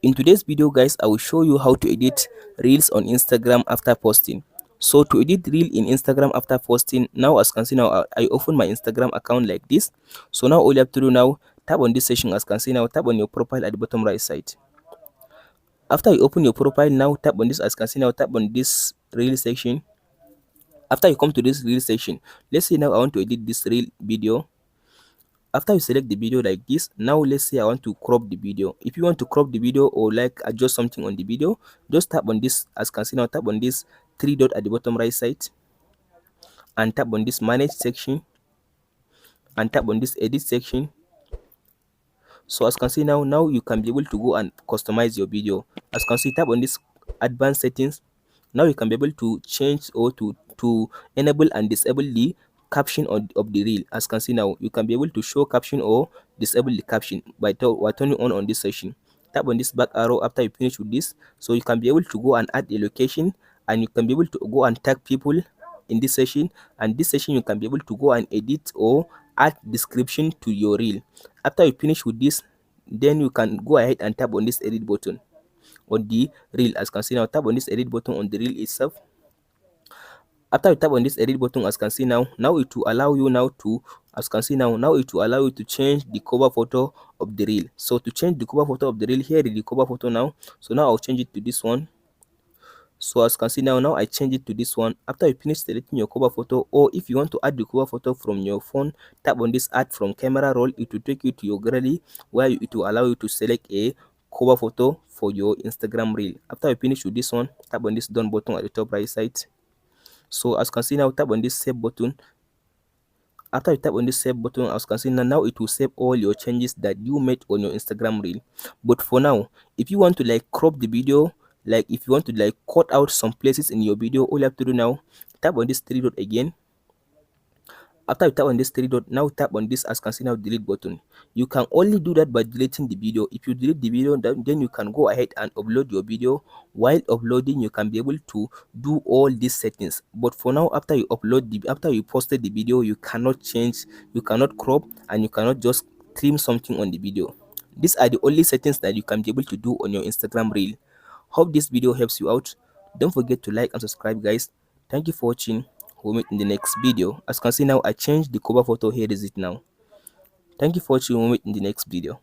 In today's video guys, I will show you how to edit reels on Instagram after posting. So to edit reel in Instagram after posting, now as you can see now, I open my Instagram account like this. So now all you have to do now, tap on this section as you can see now, tap on your profile at the bottom right side. After you open your profile now, tap on this as you can see now, tap on this reel section. After you come to this reel section, let's say now I want to edit this reel video. After you select the video like this, now let's say I want to crop the video. If you want to crop the video or like adjust something on the video, just tap on this as you can see now, tap on this three dot at the bottom right side and tap on this manage section and tap on this edit section. So as you can see now, you can be able to go and customize your video. As you can see, tap on this advanced settings. Now you can be able to change or to enable and disable the caption of the reel. As you can see now, you can be able to show caption or disable the caption by turning on this section. Tap on this back arrow after you finish with this, so you can be able to go and add a location, and you can be able to go and tag people in this session, and this session you can be able to go and edit or add description to your reel. After you finish with this, then you can go ahead and tap on this edit button on the reel. As you can see now, tap on this edit button on the reel itself. After you tap on this edit button, as you can see now, it will allow you now to, as you can see now, it will allow you to change the cover photo of the reel. So to change the cover photo of the reel, here is the cover photo now. So now I'll change it to this one. So as you can see now I change it to this one. After you finish selecting your cover photo, or if you want to add the cover photo from your phone, tap on this add from camera roll. It will take you to your gallery where it will allow you to select a cover photo for your Instagram reel. After you finish with this one, tap on this done button at the top right side. So as you can see now, tap on this save button. After you tap on this save button, as you can see now it will save all your changes that you made on your Instagram reel. But for now, if you want to like crop the video, like if you want to like cut out some places in your video, all you have to do now, tap on this three dot again. After you tap on this three dot, now tap on this as you can see now delete button. You can only do that by deleting the video. If you delete the video, then you can go ahead and upload your video. While uploading, you can be able to do all these settings. But for now, after you posted the video, you cannot change, you cannot crop, and you cannot just trim something on the video. These are the only settings that you can be able to do on your Instagram reel. Hope this video helps you out. Don't forget to like and subscribe guys. Thank you for watching. We'll meet in the next video. As you can see now, I changed the cover photo. Here is it now. Thank you for watching. We'll meet in the next video.